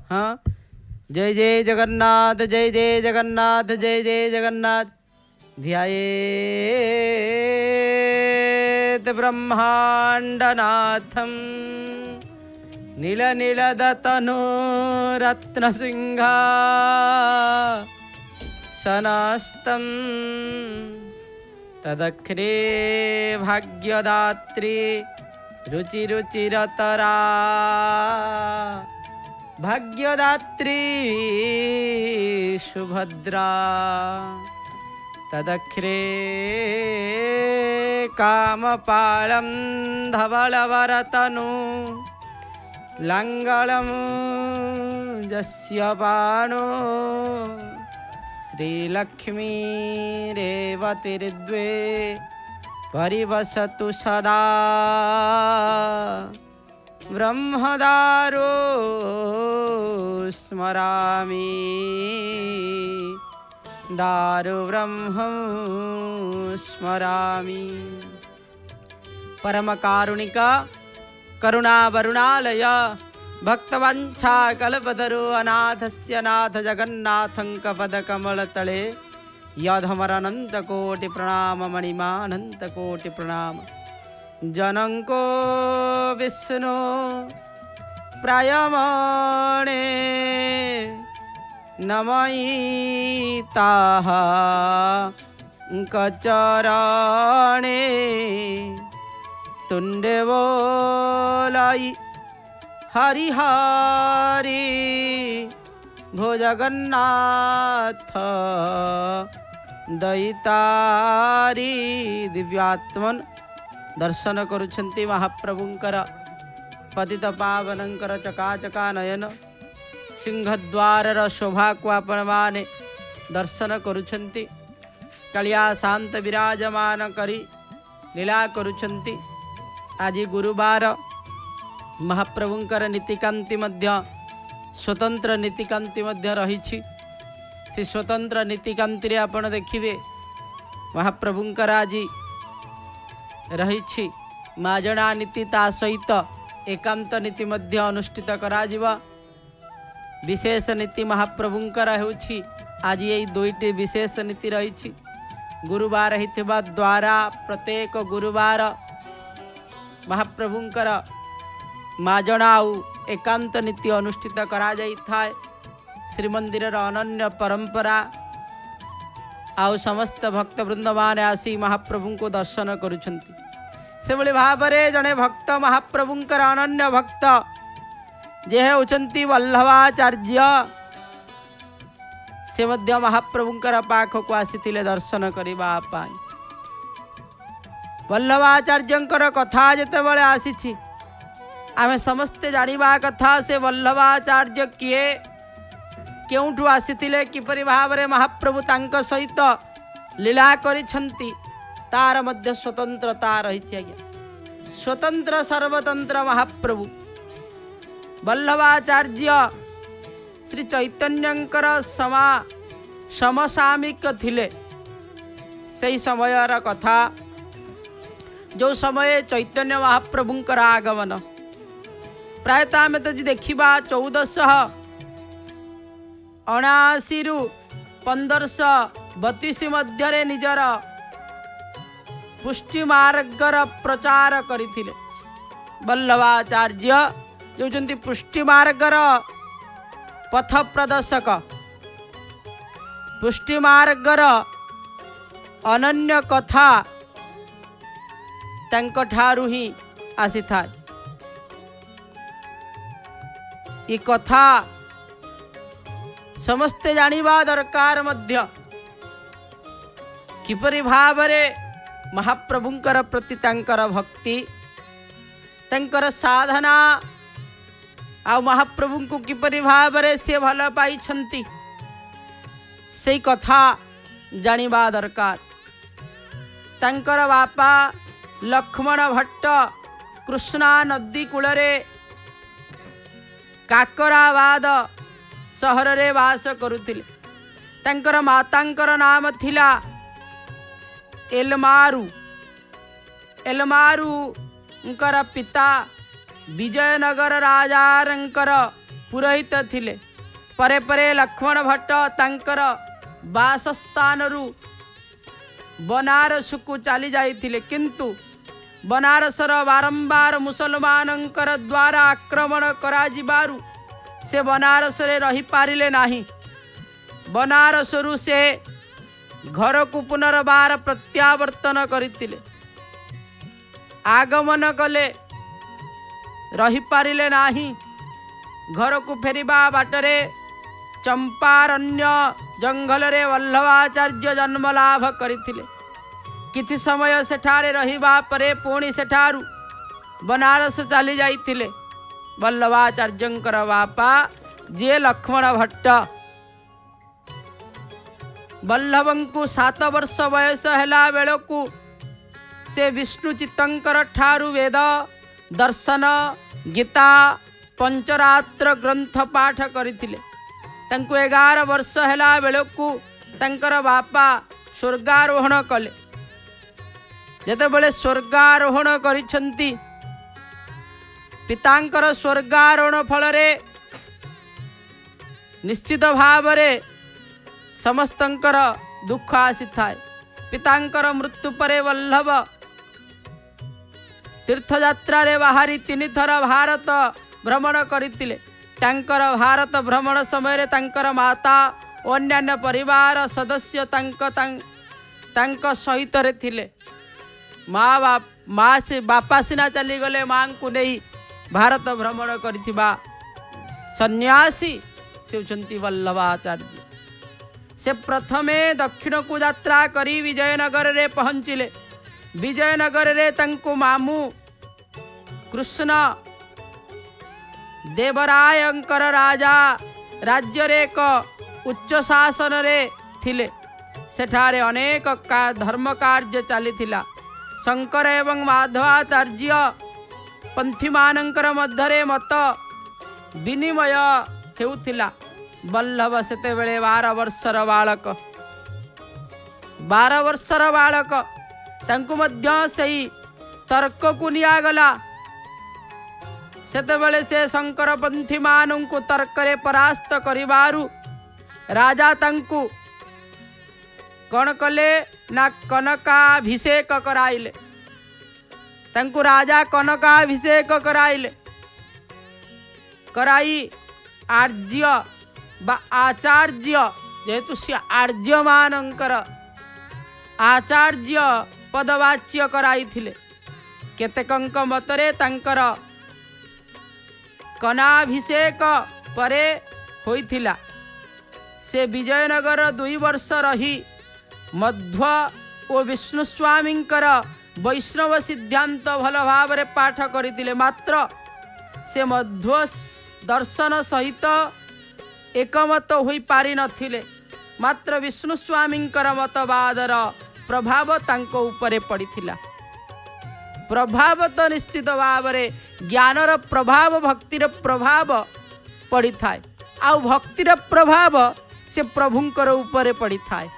हाँ, जय जय जगन्नाथ, जय जय जगन्नाथ, जय जय जगन्नाथ। ध्यायेत् ब्रह्माण्डनाथं नीलनीलदतनो रत्नसिंहासनस्थं तदग्रे भाग्यदात्री रुचिरुचिरतरा भाग्यदात्री सुभद्रा तदग्रे कामपालं धवलवरतनु लङ्गलं यस्य पाणो श्रीलक्ष्मी रेवतीर्द्वे परिवसतु सदा ब्रह्मदारो स्मरामि दारु ब्रह्म स्मरामि। परम कारुणिक करुणावरुणालय भक्तवंशा कल्पतरु अनाथस्य नाथ जगन्नाथं कपदकमलतले यधमरनन्तकोटि प्रणाम मणिमानन्तकोटि प्रणाम। जनको विष्णु प्रायमणे नमयिताः कचरणे तुण्डे बोलाई हरि हरि भो जगन्नाथ दयितारी। दिव्यात्मन दर्शन करुछन्ति महाप्रभुंकर पतित पावनंकर चकाचका नयन सिंहद्वारर शोभा को आपण माने दर्शन करुछन्ति। कालिया शांत विराजमान करी लीला करुछन्ति। आज गुरुवार महाप्रभुंकर नीतिकांति मध्य स्वतंत्र नीतिकांति मध्य रहिछि। से स्वतंत्र नीतिकांति रे आपण देखिबे महाप्रभुंकर आज रहिछि माजणा नीति ता सहित एकांत नीति मध्य अनुष्ठित करा जिवा। विशेष नीति महाप्रभुंकर हेउछि आज यही दुईटी विशेष नीति रहिछि। गुरुवार हिथिबा द्वारा प्रत्येक गुरुवार महाप्रभुंकर माजणा एकांत नीति अनुष्ठित करा जाई थाए। श्रीमंदिर अनन्य परंपरा आउ समस्त भक्तवृंद माने आसी महाप्रभु को दर्शन करुछन्ति। से भली भावरे जने भक्त महाप्रभुंकर अनन्य भक्त जे होचन्ति वल्लभाचार्य से मध्य महाप्रभुंकर पाख को आसीथिले दर्शन करिबा पाई। वल्लभाचार्यंकर कथा जेते बेले आसीछि आमे समस्ते जानिबा कथा से वल्लभाचार्य किए केउठु आसीथिले किपरि भावरे महाप्रभु तांक सहित लीला करिछन्ति तार मध्य स्वतंत्रता रहिछि। आज्ञा स्वतंत्र सर्वतंत्र महाप्रभु वल्लभाचार्य श्री चैतन्यंकर समसामिक थिले। सही समयर कथा जो समय चैतन्य महाप्रभुंकर आगमन प्रायतः आम तो देखा 1479 रु 1532 मध्य निजर पुष्टि मार्गर प्रचार करथिले। वल्लभाचार्य जो पुष्टि मार्गर पथ प्रदर्शक पुष्टि मार्गर अनन्य कथा तांको ठारू ही आसी था। ये कथा समस्ते जानिबा दरकार मध्य किपरि भावरे महाप्रभुंकर प्रति तांकर भक्ति तांकर साधना आ महाप्रभु को किपरि भावरे से भल पाई छंती से कथा जानिबा दरकार। तांकर बापा लक्ष्मण भट्ट कृष्णा नदी कूलरे काकराबाद सहर रे वास करुथिले। तांकर मातांकर नाम थिला एलमारू। एलमारू पिता विजयनगर राजारंकर पुरोहित थिले। परे परे लक्ष्मण भट्ट तांकर बासस्थान बनारस को चली जाइथिले, किंतु बनारसर बारंबार मुसलमानंकर द्वारा आक्रमण करा जिबारु से बनारस रे रही पारिले नाही। बनारसरु से घर को पुनर्बार प्रत्यावर्तन करथिले। आगमन कले, रही पारिले नाही। घर को फेरिबा बाटरे चंपारण्य जंगल रे वल्लभाचार्य जन्म लाभ करथिले। किछि समय सेठारे रहिबा परे पुणी सेठारु बनारस चली जाइथिले। वल्लभाचार्यंकर बापा जे लक्ष्मण भट्ट, वल्लभंकु 7 वर्ष वयस हैला बेलकु से विष्णु चित्तंकर ठारु वेद, दर्शन, गीता, पंचरात्र ग्रंथ पाठ करथिले। तांकु 11 वर्ष हैला बेलकु तांकर बापा स्वर्गारोहण कले। जेतेबेले स्वर्गारोहण करिसंती, पितांकर स्वर्गारोहण फलरे निश्चित भावरे समस्तंकर दुख आसी थाए। पितांकर मृत्यु परे वल्लभ तीर्थयात्रा रे बाहरी 3 थर भारत भ्रमण करथिले। तांकर भारत भ्रमण समय तांकर माता अन्यान्य परिवार सदस्य तांक सहित रे थिले। माँ से बापा सिना चली गले, माँ को नहीं भारत भ्रमण करिथिबा सन्यासी से होचंती वल्लभाचार्य। से प्रथमे दक्षिण को यात्रा करी विजयनगर रे पहुंचिले। विजयनगर रे तांको मामू कृष्ण देवरायंकर राजा राज्य रे एक उच्च शासन रे थिले। सेठारे अनेक धर्म कार्य चली। शंकर एवं माधवाचार्य पंथी मानंकर मध्यरे मत विनिमय हेउथिला। वल्लभ सेते बेले 12 वर्षर बालक, 12 वर्षर बालक। तांकु मध्य सही तर्क को नियागला। सेते बेले से शंकर पंथी मानंकु तर्करे परास्त करिबारु राजा तांकु कौन कले ना कनकाभिषेक कराइले। तांकु राजा कनकाभिषेक कराइले। कराई आर्य बा आचार्य, जेहेतु से आर्य मानंकर आचार्य पदवाच्य कराई थिले। केतेकंक मतरे तांकर कनाभिषेक परे होइथिला। से विजयनगर 2 वर्ष रही मध्व और विष्णुस्वामींकर वैष्णव सिद्धांत भल भाव रे पाठ करथिले। मात्र से मध्व दर्शन सहित एकमत होई पारि नथिले। मात्र विष्णुस्वामींकर मतवादर प्रभाव तांको उपरे पड़िथिला। प्रभाव तो निश्चित भाव रे ज्ञानर प्रभाव, भक्तिर प्रभाव पड़ी थाए। आ भक्तिर प्रभाव से प्रभुंकर उपरे पड़ी थाए।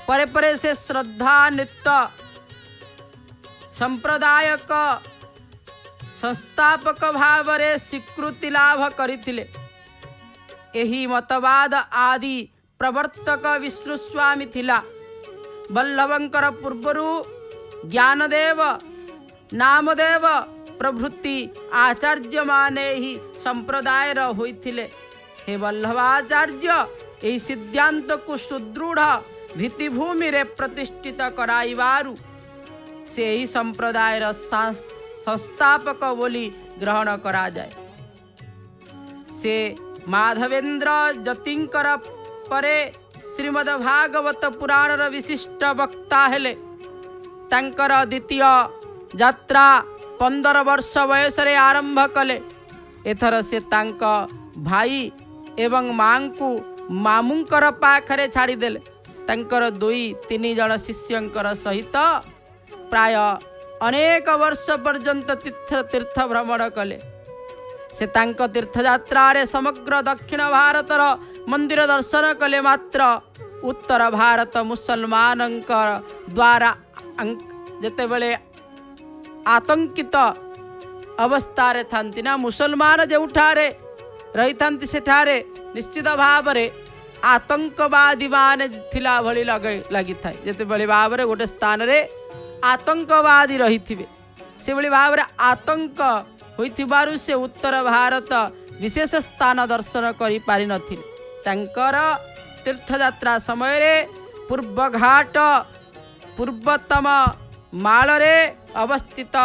परे परे से श्रद्धा नित्य संप्रदायक संस्थापक भाव रे स्वीकृति लाभ करथिले। एही मतवाद आदि प्रवर्तक विष्णुस्वामी थिला। वल्लभंकर पूर्वरु ज्ञानदेव, नामदेव प्रभृति आचार्य माने ही संप्रदायर होइथिले। हे वल्लभाचार्य, एही सिद्धांत को सुदृढ़ भित्तिभूमि रे प्रतिष्ठित कराइबारु से ही संप्रदायर संस्थापक बोली ग्रहण करा जाए। से माधवेंद्र जतिंकर परे श्रीमद् भागवत पुराणर विशिष्ट वक्ता हेले। तांकर द्वितीय यात्रा 15 वर्ष वयस रे आरंभ कले। एथर से तांक भाई एवं मां को मामुंकर पाखरे छाड़ी देले। तांकर 2-3 जन शिष्यंकर सहित प्राय अनेक वर्ष पर्यंत तीर्थ भ्रमण कले। से तांक तीर्थयात्रा रे समग्र दक्षिण भारतर मंदिर दर्शन कले। मात्र उत्तर भारत मुसलमानंकर द्वारा जेतेबेले आतंकित अवस्था रे थांती ना, मुसलमान जेउठारे रही था सेठारे निश्चित भाव में आतंकवादी मान थिला भली लगी था जिते बड़ी भाव में गोटे स्थान रे आतंकवादी रही थे से भली भाव में आतंक होइथिबारु से उत्तर भारत विशेष स्थान दर्शन करि पारि नथिले तांकर तीर्थयात्रा समय रे पूर्वघाट पूर्वतम मालरे अवस्थित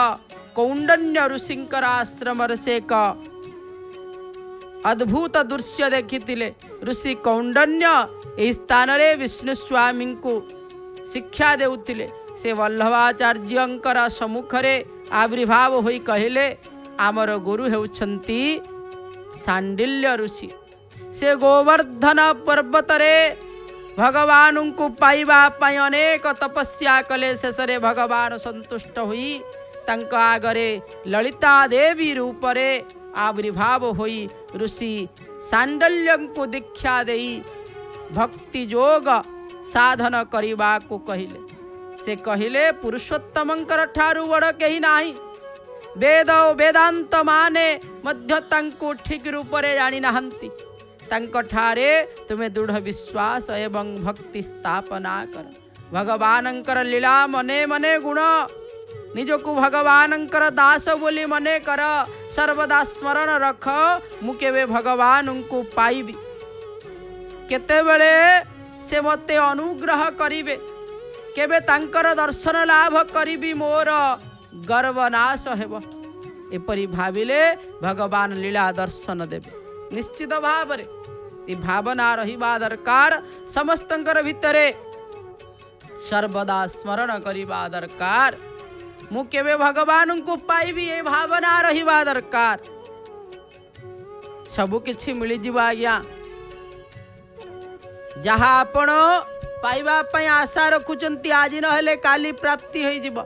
कौंडन्य ऋषिंकर आश्रम से एक अद्भुत दृश्य देखिथिले। ऋषि कौंडन्य एही स्थान रे विष्णु स्वामी को शिक्षा देउथिले। से वल्लभाचार्यंकर सम्मुखरे आविर्भाव होई कहिले आमर गुरु हेउछंती सांडिल्य ऋषि। से गोवर्धन पर्वत रे भगवान को पाइबा पाई अनेक तपस्या कले शेषरे भगवान संतुष्ट हुई तांक आगरे ललिता देवी रूप रे आविर्भाव होई ऋषि सांडल्य को दीक्षा देई भक्ति योग साधन करिबा को कहिले। से कहिले पुरुषोत्तमंकर ठारू बड़ कहीं नाही वेद वेदांत माने मध्य तांको ठीक रूप रे जानी नाहंती तांको ठारे तुम्हें दृढ़ विश्वास एवं भक्ति स्थापना कर भगवानंकर लीला मने मने गुण निजको भगवानंकर दास बोली मने कर सर्वदा स्मरण रख मु केबे भगवान को पाइबी केते बेले से मते अनुग्रह करिवे केबे तांकर दर्शन लाभ करिबी मोर गर्वनाश हेब एपरि भाविले भगवान लीला दर्शन देवे। निश्चित भाव रे ये भावना रहिबा दरकार समस्तंकर भितरे सर्वदा स्मरण करिबा दरकार मु केबे भगवान को पाइबी ये भावना रहिबा दरकार सबु किछि मिली जिबा आज्ञा जहा आपण पाइबा पई आशा रखुचंती आज न हेले काली प्राप्ति होई जिवो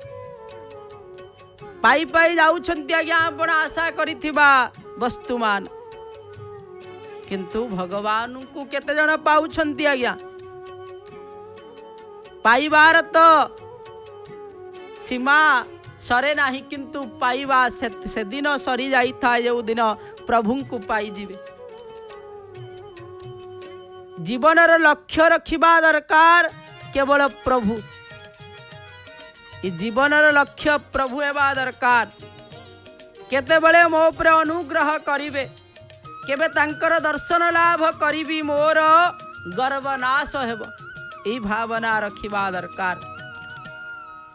पाई पाई जाउछंती आज्ञा आपण आशा करिथिबा वस्तुमान किंतु भगवान को केते जण पाउछंती आज्ञा पाइबार तो सीमा सरे नाही किंतु पाइबा से दिन सरी जाई था जो दिन प्रभु को पाई जिवे। जीवनर लक्ष्य रखिबा दरकार केवल प्रभु जीवनर लक्ष्य प्रभु एबा दरकार केते बळे मो पर अनुग्रह करिवे केबे तांकर दर्शन लाभ करिबी मोर गर्वनाश हेब ई भावना रखिबा दरकार।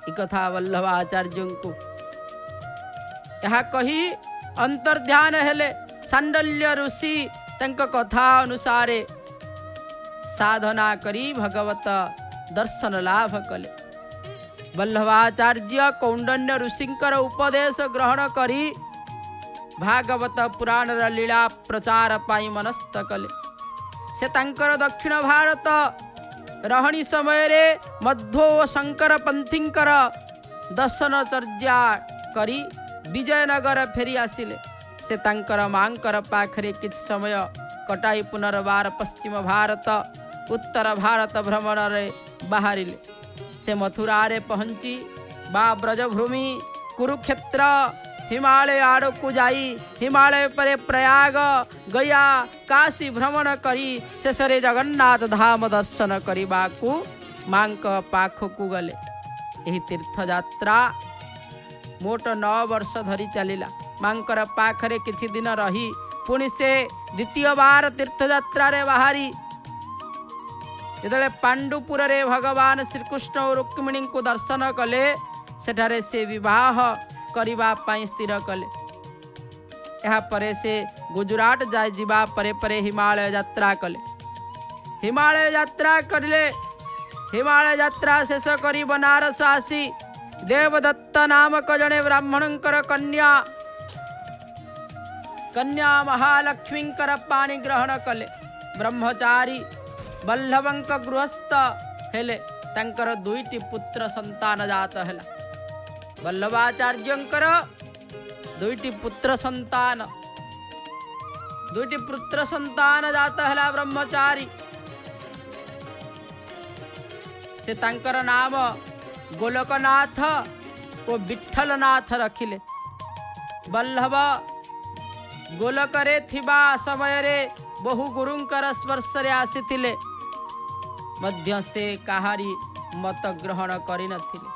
ई कथा वल्लभाचार्य को यह कही अंतर्ध्यान हेले सांडल्य ऋषि तंक कथा अनुसारे साधना करी भगवत दर्शन लाभ कले। वल्लभाचार्य कौंडन्य ऋषिंकर उपदेश ग्रहण करी भागवत पुराण लीला प्रचार पाई मनस्थ कले। से तांकर दक्षिण भारत रहणी समय रे मध्व शंकर पंथींकर दर्शनचर्या करी विजयनगर फेरी आसिले। से तांकर मांकर पाखरे किछि समय कटाई पुनर्बार पश्चिम भारत उत्तर भारत भ्रमण रे बाहरिले। से मथुरा रे पहुंची बा ब्रजभूमि कुरुक्षेत्र हिमालय आड़कू जाई हिमालय पर प्रयाग गया काशी भ्रमण करी शेषरे जगन्नाथ धाम दर्शन करिबाकू मांक पाखकू गले। एही तीर्थ यात्रा मोट 9 वर्ष धरी चलिला। मांकर पाखरे किछि दिन रही पुणी से द्वितीय बार तीर्थ यात्रा रे बाहरी जेतले पांडुपुर रे भगवान श्रीकृष्ण और रुक्मिणी को दर्शन कले सेठारे से विवाह करिबा पाई स्थिर कले। यहा परे से गुजरात जाय जिबा परे परे हिमालय यात्रा कले। हिमालय यात्रा करले हिमालय यात्रा शेष करी बनारस आसी देवदत्त नामक जने ब्राह्मणंकर कन्या महालक्ष्मींकर पाणी ग्रहण कले। ब्रह्मचारी वल्लभंक गृहस्थ हेले तांकर 2टी पुत्र संतान जात हेला। वल्लभाचार्यंकर 2टी पुत्र संतान जात हेला ब्रह्मचारी। से तांकर नाम गोलकनाथ और विठ्ठलनाथ रखिले। वल्लभ गोलकरे थिबा समय रे बहु गुरुंकर स्पर्श रे आसीथिले मध्य से काहारी मत ग्रहण करि नथिले।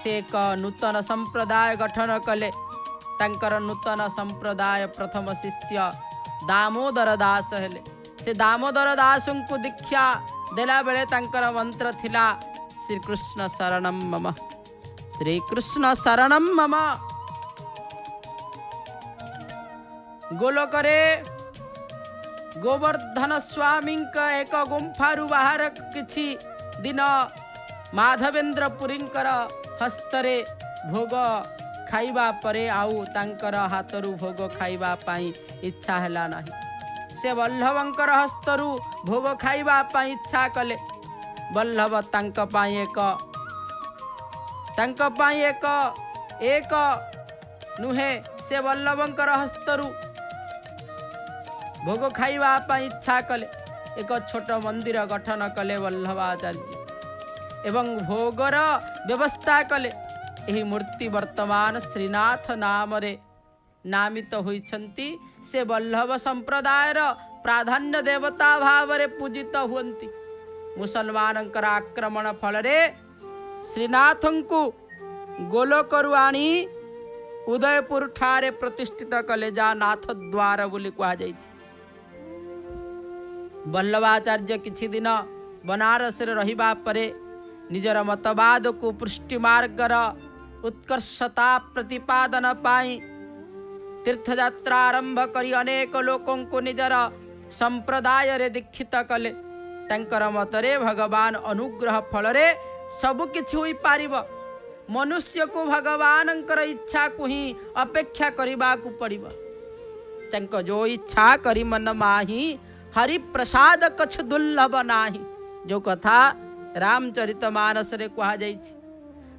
से एक नूतन संप्रदाय गठन कले। तांकर नूतन संप्रदाय प्रथम शिष्य दामोदर दास हेले। से दामोदर दास को दीक्षा देला बेले तांकर मंत्र थिला श्री कृष्ण शरणम मम, श्री कृष्ण शरणम मम। गोलकरे गोवर्धन स्वामी एक गुंफारू बाहर किछि दिन माधवेंद्र पुरींकर हस्तरे भोग खाइबा परे आउ तांकर हाथरू भोग खाइबा पाई इच्छा हैला नाही। से वल्लभंकर हस्तरू भोग खाइबा पाई इच्छा कले। वल्लभ तांक पाई एक नुहे से वल्लभंकर हस्तरू भोग खाइबा पाई इच्छा कले। एक छोट मंदिर गठन कले वल्लभाचार्य एवं भोगर व्यवस्था कले। यही मूर्ति वर्तमान श्रीनाथ नाम रे नामित होइछंती। से वल्लभ संप्रदायर प्राधान्य देवता भाव रे पूजित हुअंती। मुसलमानंकर आक्रमण फल रे श्रीनाथंकु गोलकरु आनी उदयपुर ठारे प्रतिष्ठित कले, जा नाथ द्वार बोली कहा जाइछि। वल्लभाचार्य किछि दिन बनारस रे रहिबा परे निजर मतवाद को पुष्टि मार्गर उत्कर्षता प्रतिपादन पाई तीर्थयात्रा आरंभ करी अनेक लोकों को निजर संप्रदाय रे दीक्षित कले। तांकर मतरे भगवान अनुग्रह फल रे सब किछि होई पारिब। मनुष्य को भगवानंकर इच्छा को ही अपेक्षा करिबा को पड़िब। तांक जो इच्छा करी मन माही हरि प्रसाद कछ दुर्लभ नाही। जो कथा रामचरितमानस रे कहा जाइछि।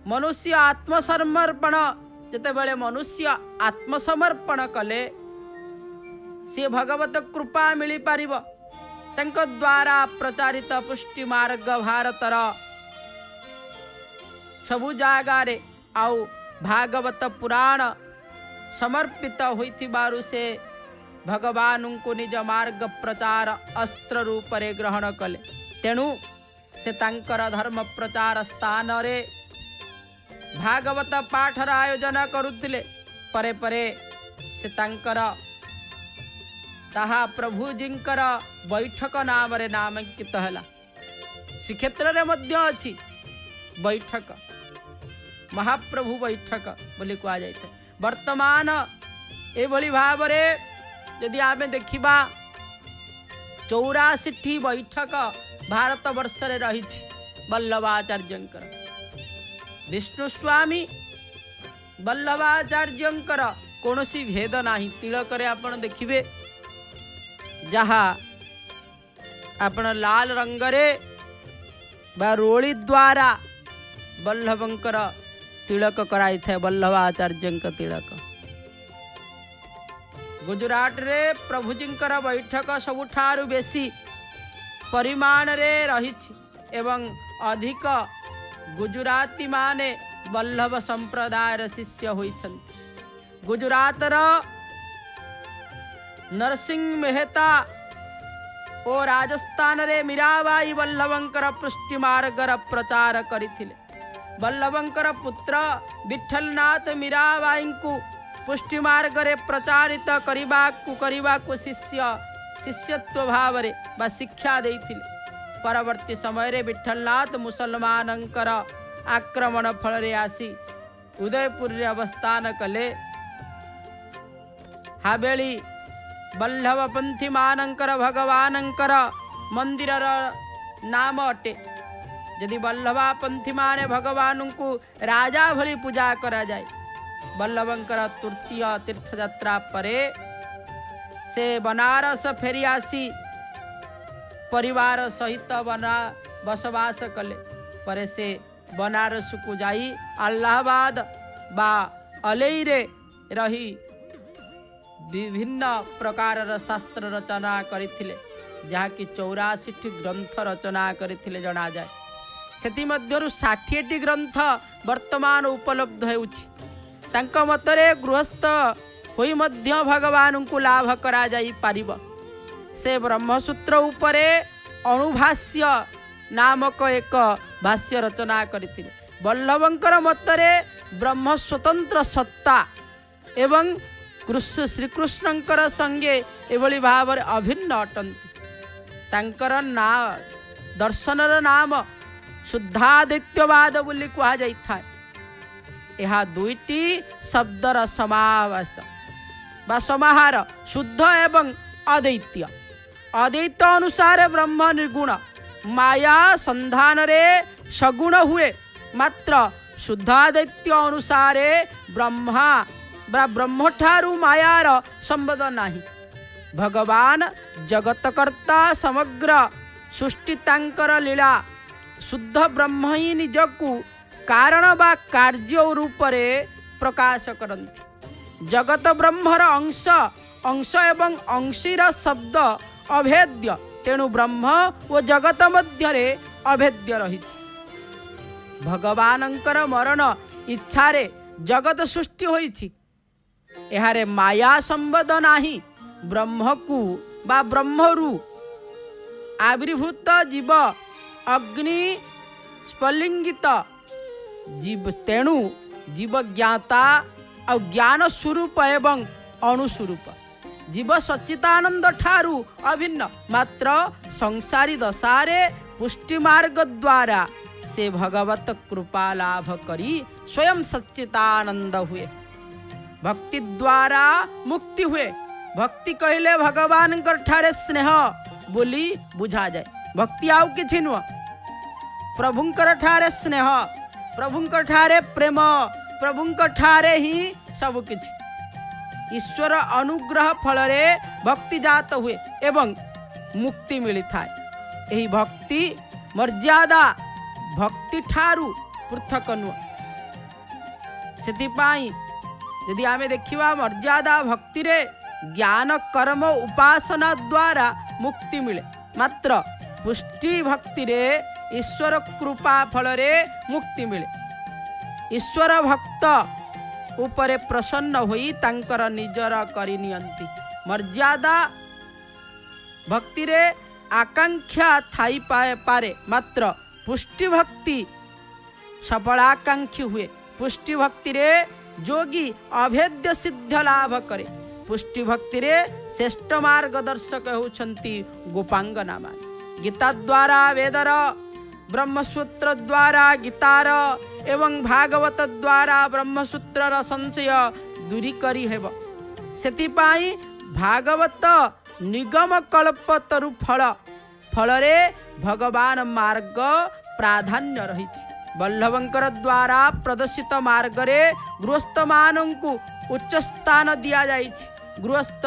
मनुष्य आत्मसमर्पण जेतेबेले मनुष्य आत्मसमर्पण कले से भगवत कृपा मिली पारिब। तांक द्वारा प्रचारित पुष्टि मार्ग भारतर सबु जागारे आउ भागवत पुराण समर्पित होइथिबारु से भगवान को निज मार्ग प्रचार अस्त्र रूप रे ग्रहण कले। तेणु से तांकर धर्म प्रचार स्थान रे भागवत पाठर आयोजन करुथिले। परे परे से तांकर ताहा प्रभुजींकर बैठक नाम रे नामांकित हला। श्रीक्षेत्र रे मध्य अछि बैठक, महाप्रभु बैठक बोली कहा जाइते। वर्तमान एभली भाव रे यदि आमे देखिबा 84 बैठक भारत वर्ष रे रहिछि वल्लभाचार्यंकर। विष्णु स्वामी वल्लभाचार्यंकर कोनोसी भेद नाही। तिलक रे आपण देखिबे जहा आपण लाल रंग रे बा रोली द्वारा वल्लभंकर तिलक कराई थे वल्लभाचार्यंक तिलक। गुजरात रे प्रभुजींकर बैठक सबुठारु बेसी परिमाण रे रहिछि एवं अधिक गुजराती माने वल्लभ संप्रदायर शिष्य होइछन्ति। गुजरात रो नरसिंह मेहता ओ राजस्थान रे मीराबाई वल्लभंकर पुष्टि मार्गर प्रचार करिथिले। वल्लभंकर पुत्र विठलनाथ मीराबाई को पुष्टि मार्ग रे प्रचारित करिबा को शिष्यत्व भाव रे बा शिक्षा देइथिले। परवर्ती समय रे विठलनाथ मुसलमानंकर आक्रमण फल रे आसी उदयपुर रे अवस्थान कले। हाबेली वल्लभपंथी मानंकर भगवानंकर मंदिरर नाम अटे। यदि वल्लभापंथी माने भगवान को राजा भली पूजा करा जाए। वल्लभंकर तृतीय तीर्थयात्रा परे से बनारस फेरी आसी परिवार सहित बसवास कले। परे से बनारस को जाई अलाहाबाद बा अलई रे रही विभिन्न प्रकार शास्त्र रचना करथिले, जहाँकि 84 ग्रंथ रचना करथिले जना जाए। सेति मध्यरु 60टी ग्रंथ वर्तमान उपलब्ध हेउछि। तांका मतरे गृहस्थ होई मध्य भगवान को लाभ करा जाई पारिब। से ब्रह्मसूत्र उपरे अणुभाष्य नामक एक भाष्य रचना करथिले। वल्लभंकर मतरे ब्रह्म स्वतंत्र सत्ता एवं श्रीकृष्णंकर संगे एभली भाव अभिन्न अटंती। तांकर ना दर्शनर नाम शुद्धादित्यवाद बोली कहा जाइथा। यह दुईटी शब्दर समावेश बा समाहार शुद्ध एवं अद्वैत्य। अद्वैत अनुसार ब्रह्म निर्गुण माया संधान रे सगुण हुए, मात्र शुद्धाद्वैत्य अनुसारे ब्रह्मा ब्रह्म ठारू मायार संबंध नाही। भगवान जगतकर्ता समग्र सृष्टि तांकर लीला। शुद्ध ब्रह्म ही निजकु कारण बा कार्य रूपरे प्रकाश करती। जगत ब्रह्मर अंश अंश एवं अंशीर शब्द अभेद्य, तेणु ब्रह्म और जगत मध्यरे अभेद्य रही। भगवानंकर मरण इच्छारे जगत सृष्टि होइछि। एहारे माया संबंध नाही। ब्रह्म को बा ब्रह्मरु आविर्भूत जीव अग्नि स्फलिंगित जीव, तेणु जीव ज्ञाता और ज्ञान स्वरूप एवं अणुस्वरूप। जीव सच्चिदानंद ठारू अभिन्न, मात्र संसारी दशारे पुष्टि मार्ग द्वारा से भगवत कृपा लाभ करी स्वयं सच्चिदानंद हुए। भक्ति द्वारा मुक्ति हुए। भक्ति कहले भगवान ठारे स्नेह बोली बुझा जाए। भक्ति आउ किछि नुह। प्रभुंकर ठारे स्नेह, प्रभुंकर ठारे प्रेम, प्रभुंकर ठारे ही सब किछि। ईश्वर अनुग्रह फलरे भक्ति जात हुए एवं मुक्ति मिली थाए। यही भक्ति मर्यादा भक्ति ठारू पृथक नुह। सेतिपाई यदि आमे देखिबा मर्यादा भक्ति रे ज्ञान कर्म उपासना द्वारा मुक्ति मिले, मात्र पुष्टि भक्ति रे ईश्वर कृपा फल रे मुक्ति मिले। ईश्वर भक्त उपरे प्रसन्न होई तांकर निजर करि नियंती। मर्यादा भक्ति रे आकांक्षा थाई पारे, मात्र पुष्टि भक्ति सफलाकांक्षी हुए। पुष्टि भक्ति रे जोगी अभेद्य सिद्ध लाभ करे। पुष्टि भक्ति रे श्रेष्ठ मार्गदर्शक होउछंती गोपांगना मान। गीता द्वारा वेदर, ब्रह्मसूत्र द्वारा गीतार एवं भागवत द्वारा ब्रह्मसूत्रर संशय दूरी करी हेब। सेतिपाई भागवत निगम कल्पतरु फल रे भगवान मार्ग प्राधान्य रही। वल्लभंकर द्वारा प्रदर्शित मार्ग रे गृहस्थ मानंकु उच्च स्थान दिया जाइछि। गृहस्थ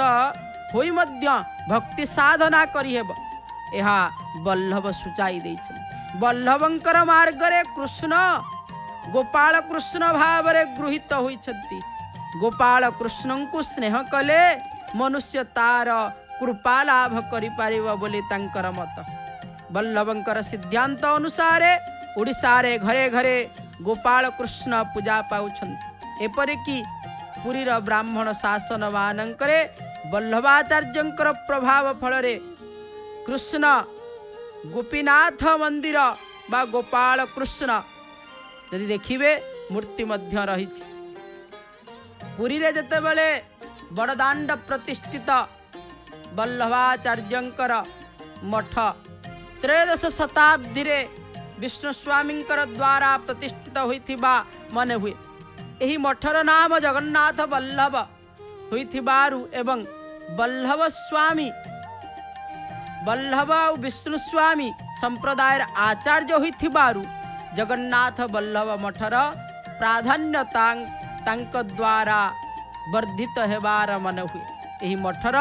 होई मध्य भक्ति साधना करी हेब, एहा वल्लभ सूचाई दैछन्। वल्लभंकर मार्ग रे कृष्ण गोपाल कृष्ण भाव रे गृहीत होइछन्ति। गोपाल कृष्ण को स्नेह कले मनुष्य तार कृपा लाभ करि पारिब बोली तांकर मत। वल्लभंकर सिद्धांत अनुसार ओडिशा रे घरे घरे गोपाल कृष्ण पूजा पाउछन्ति। एपरिकी पुरीर ब्राह्मण शासन मानंकरे वल्लभाचार्यंकर प्रभाव फल रे कृष्ण गोपीनाथ मंदिर बा गोपाल कृष्ण यदि देखिबे मूर्ति मध्य रही। पुरी रे जेतेबेले बड़दाण्ड प्रतिष्ठित वल्लभाचार्यंकर मठ त्रयोदश शताब्दी रे विष्णु स्वामींकर द्वारा प्रतिष्ठित होइथिबा मने हुए। एही मठर नाम जगन्नाथ वल्लभ होइथिबारु एवं वल्लभ स्वामी वल्लभ और विष्णु स्वामी संप्रदायर आचार्य होइथिबारु जगन्नाथ वल्लभ मठर प्राधान्यता तांक द्वारा वर्धित हेबार मन हुए। एही मठर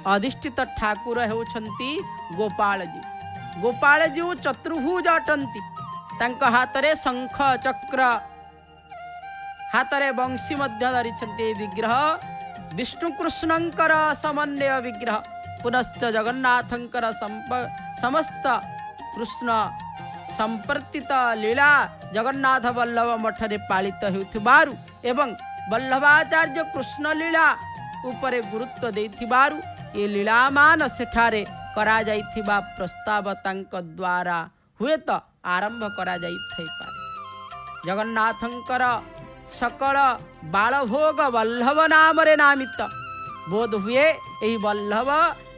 अधिष्ठित ठाकुर हेउछंती गोपाल जी। गोपाल जी चतुर्भुज अटंती। तांक हातरे शंख चक्र हातरे बंशी मध्य धरिछंती। विग्रह विष्णु कृष्णंकर समन्वय विग्रह, पुनश्च जगन्नाथंकर समस्त कृष्ण संपर्तित लीला जगन्नाथ वल्लभ मठरे पालित हेउथिबारु एवं वल्लभाचार्य कृष्ण लीला उपरे गुरुत्व देथिबारु ए लीलामान सेठारे करा जाइथिबा प्रस्ताव तांक द्वारा हुए तो आरंभ करा जाई थाई पारे। जगन्नाथंकर सकल बालभोग वल्लभ नाम रे नामित बोध हुए एही वल्लभ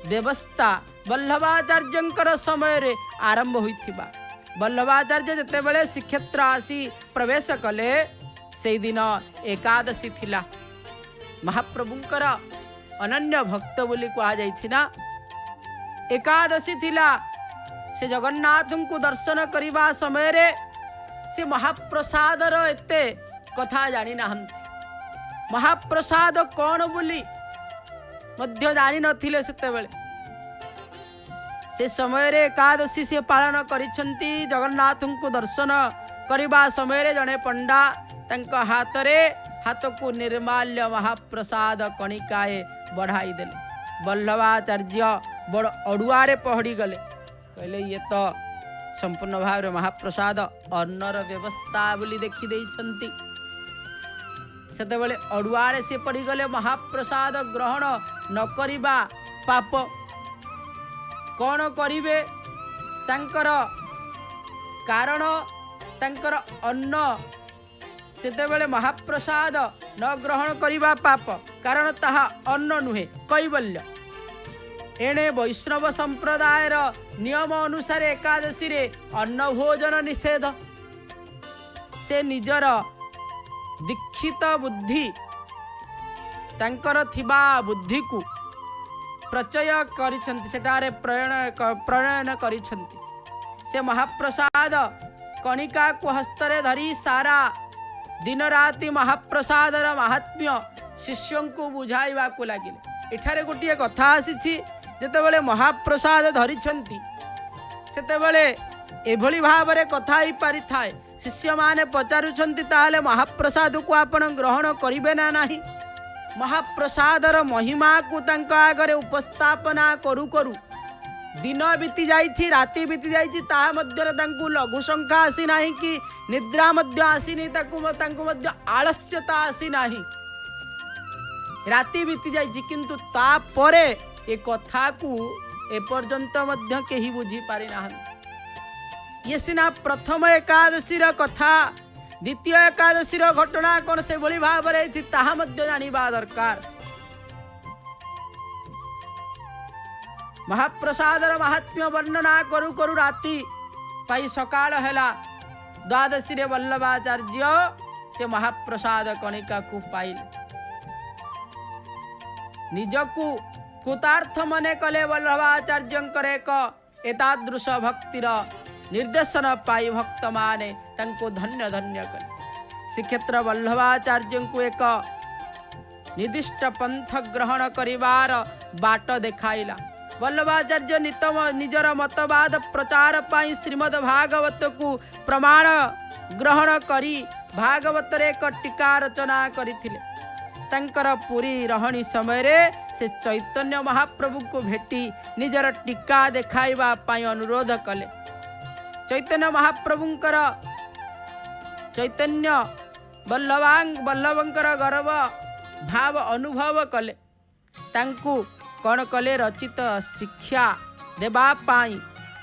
व्यवस्था वल्लभाचार्यंकर समय रे आरंभ होइथिबा। वल्लभाचार्य जते बेले श्रीक्षेत्र आसी प्रवेश कले से दिन एकादशी थिला। महाप्रभुंकर अनन्य भक्त बोली कहा जाइछि ना। एकादशी थिला से जगन्नाथ को दर्शन करिबा समय रे से महाप्रसादर एते कथा जानी नाहंती। महाप्रसाद कौन बोली मध्य जानी नथिले सेते बेले। से समय रे एकादशी से पालन करिछंती। जगन्नाथ को दर्शन करिबा समय रे जने पंडा तंक हाथ रे हाथ को निर्माल्य महाप्रसाद कणिकाए बढ़ाई देले। वल्लभाचार्य बड़ अड़ुआरे पहड़ी गले कहले ये तो संपूर्ण भाव रे महाप्रसाद अन्नर व्यवस्था बोली देखी देइछंती। सेते बेले अड़ुआरे से पड़ी गले महाप्रसाद ग्रहण न करिबा पाप। कौन करिवे तांकर कारण तांकर अन्न सेते बेले महाप्रसाद न ग्रहण करिबा पाप कारण ताहा अन्न नुहे कैवल्य। एणे वैष्णव संप्रदायर नियम अनुसार एकादशी रे अन्न भोजन निषेध। से निजर दीक्षित बुद्धि तांकर थिबा बुद्धि को प्रचय करिछंती सेटारे प्रणयन करिछंती। से महाप्रसाद कणिका को हस्तरे धरी सारा दिन राति महाप्रसादर महात्म्य शिष्यों को बुझाइबा को लागिले। एठारे गोटिए कथा आसीछि जेतेबेले महाप्रसाद धरिछंती सेतेबेले एभली भावरे कथा ही पारि थाए। शिष्य माने पचारुछंती ताहले महाप्रसाद को आपण ग्रहण करिबे ना नाही। महाप्रसादर महिमा को तांका आगरे उपस्थापना करू करू दिन बीती जाइछि राति बीती जाइछि ताहा मध्यरे तांकु लघु संख्या आसी नाही कि निद्रा मध्य आसीनी तांकु मध्य आलस्यता आसी नाही। राति बीती जाइछि किंतु ता परे ए कथा को एपर्यंत मध्य केही बुझी पारि नाहंती। ये सिना प्रथम एकादशी र कथा द्वितीय एकादशी र घटना कौन से भली भाव रे छि ताहा मध्य जानिबा दरकार। महाप्रसादर महात्म्य वर्णना करू करू राति पाई सकाळ हेला। द्वादशी रे वल्लभाचार्य से महाप्रसाद कणिका को पाइले। निजकु कृतार्थ मने कले वल्लभाचार्यंकर एक एतादृश भक्तिर निर्देशन पाई भक्त माने तंको धन्य धन्य कले। श्रीक्षेत्र वल्लभाचार्य को एक निर्दिष्ट पंथ ग्रहण करिवार बाट देखाइला। वल्लभाचार्य निजर मतवाद प्रचार पाई श्रीमद् भागवत को प्रमाण ग्रहण करी भागवत रे एक टीका रचना करिथिले। तंकर पुरी रहणी समय रे से चैतन्य महाप्रभु को भेटी निजर टीका देखाइबा पाई अनुरोध कले। चैतन्य महाप्रभुंकर चैतन्य वल्लभंकर गर्व भाव अनुभव कले। तांकु कौन कले रचित शिक्षा देबा पाई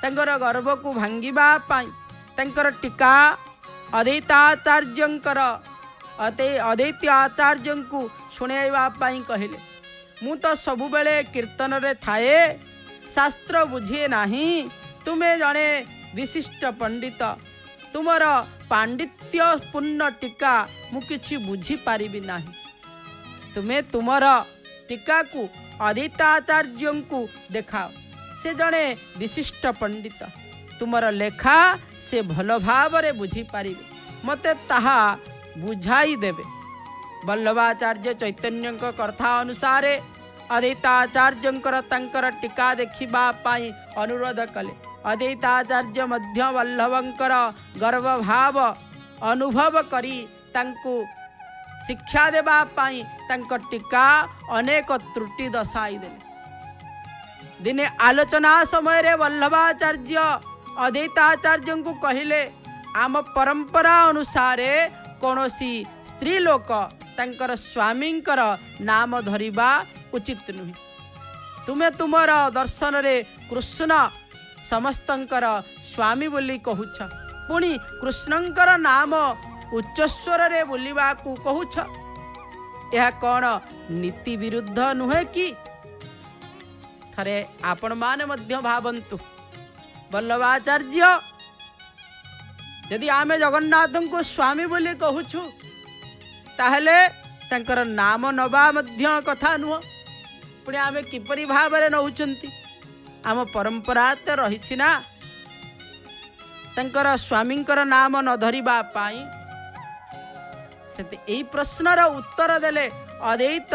तंकर गर्व को भांगिबा पाई तंकर टीका अद्वैताचार्यंकर अद्वैत आचार्य को शुणाइबा पाई कहले। मु तो सबु बेले कीर्तन रे थाए शास्त्र बुझे नाही। तुमे जने विशिष्ट पंडित तुमर पांडित्य पूर्ण टीका मु किछि बुझी पारिबी नाही। तुमे तुमर टीका को अद्वैताचार्य को देखाओ। से जने विशिष्ट पंडित तुमर लेखा से भल भाव रे बुझी पारिबे मते ताहा बुझाई देबे। वल्लभाचार्य चैतन्य कथा अनुसार अद्वैताचार्यंकर तंकर टीका देखिबा पाई अनुरोध कले। अद्वैताचार्य मध्य वल्लभंकर गर्व भाव अनुभव करी तांकु शिक्षा देबा पाई तांकर टीका अनेक त्रुटि दर्शाई देले। दिने आलोचना समय रे वल्लभाचार्य अद्वैताचार्य को कहले आम परंपरा अनुसार कौनसी स्त्री लोक तांकर स्वामींकर नाम धरिबा उचित नुहे। तुमे तुमर दर्शन रे कृष्ण समस्तंकर स्वामी बोली कहूछ, पुणी कृष्णंकर नाम उच्च स्वर रे बोलिबा को कहूछ। यह कौन नीति विरुद्ध नुहे कि? थरे आपण माने मध्य भावंतु वल्लभाचार्य यदि आमे जगन्नाथ को स्वामी बोली कहूछु ताहले तांकर नाम नबा मध्य कथा नुह। पुणी आमे किपरि भावरे नउचंती? आम परंपरा तो रही ना तांकर स्वामींकर नाम न धरिबा पाई। से प्रश्नर उत्तर देले अद्वैत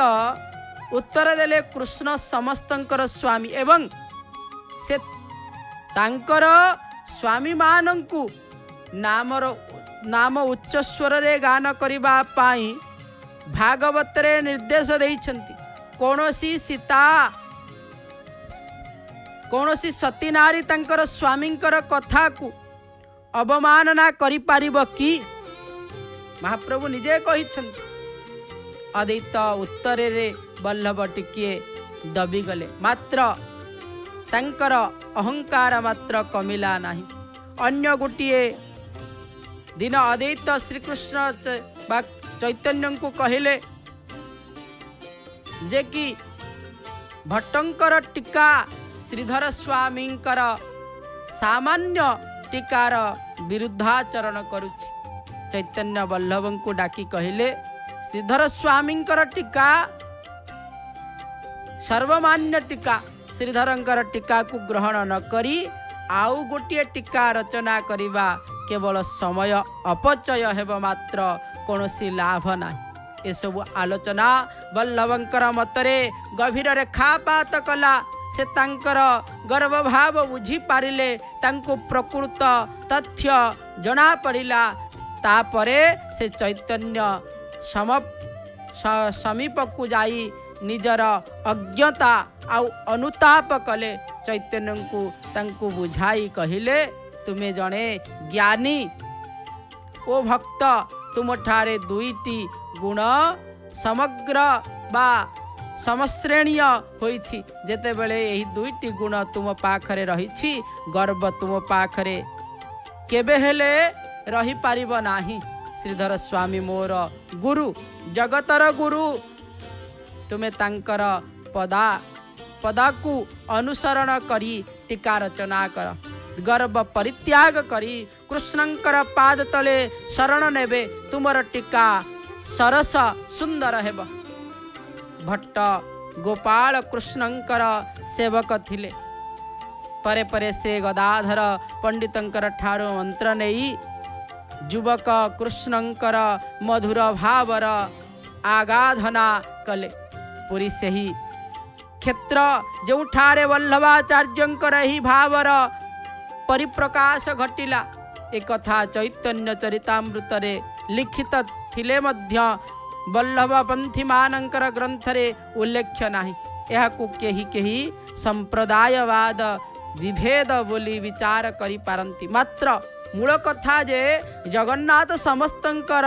उत्तर देले कृष्ण समस्तंकर स्वामी एवं से तांकर स्वामी मानंकु नाम उच्च स्वर रे गान करिबा पाई भागवत रे निर्देश देइछंती। कोनोसी सीता कोनोसी सती नारी तांकर स्वामींकर कथा को अवमानना करि पारिबो कि? महाप्रभु निजे कहिछंती। अद्वैत उत्तर रे वल्लभ टिके दबी गले, मात्र तांकर अहंकार मात्र कमिला नाही। अन्य गोटिए दिन अद्वैत श्रीकृष्ण चैतन्य को कहले जे कि भट्टंकर टीका श्रीधर स्वामींकर सामान्य टीकार विरुद्धाचरण करुछि। चैतन्य वल्लभ को डाकी कहले श्रीधर स्वामींकर टीका सर्वमान्य टीका, श्रीधरंकर टीका को ग्रहण न करी आउ गोटे टीका रचना करिबा केवल समय अपचय हेब, मात्र कौनसी लाभ नाही। ए सब आलोचना वल्लभंकर मतरे गभीर रेखापात कला। से तांकर गर्व भाव बुझी पारिले, तांको प्रकृत तथ्य जना पड़िला। तापरे से चैतन्य समीप को जाई निजर अज्ञता आउ अनुताप कले। चैतन्य को तांको बुझाई कहिले तुमे जणे ज्ञानी ओ भक्त, तुम ठारे दुईटी गुण समग्र बा समश्रेणीय होइछि। जेते बेले एही दुईटी गुण तुम पाखरे रहिछि, गर्व तुम पाखरे केबे हेले रही पारिब नाही। श्रीधर स्वामी मोर गुरु, जगतर गुरु, तुमे तांकर पदा को अनुसरण करी टीका रचना कर। गर्व परित्याग करी कृष्णंकर पाद तले शरण नेबे, तुमर टीका सरस सुंदर हेब। भट्ट गोपाल कृष्णंकर सेवक थिले। परे परे से गदाधर पंडितंकर ठारो मंत्र नेई युवक कृष्णंकर मधुर भावर आगाधना कले। पुरी से ही क्षेत्र जोठारे वल्लभाचार्यंकर ही भावर परिप्रकाश घटिला। एक कथा चैतन्य चरितामृत रे लिखित थिले मध्य वल्लभपंथी मानंकर ग्रंथरे उल्लेख्य नाही। यह को केही केही संप्रदायवाद विभेद बोली विचार करि पारंती, मात्र मूल कथा जे जगन्नाथ समस्तंकर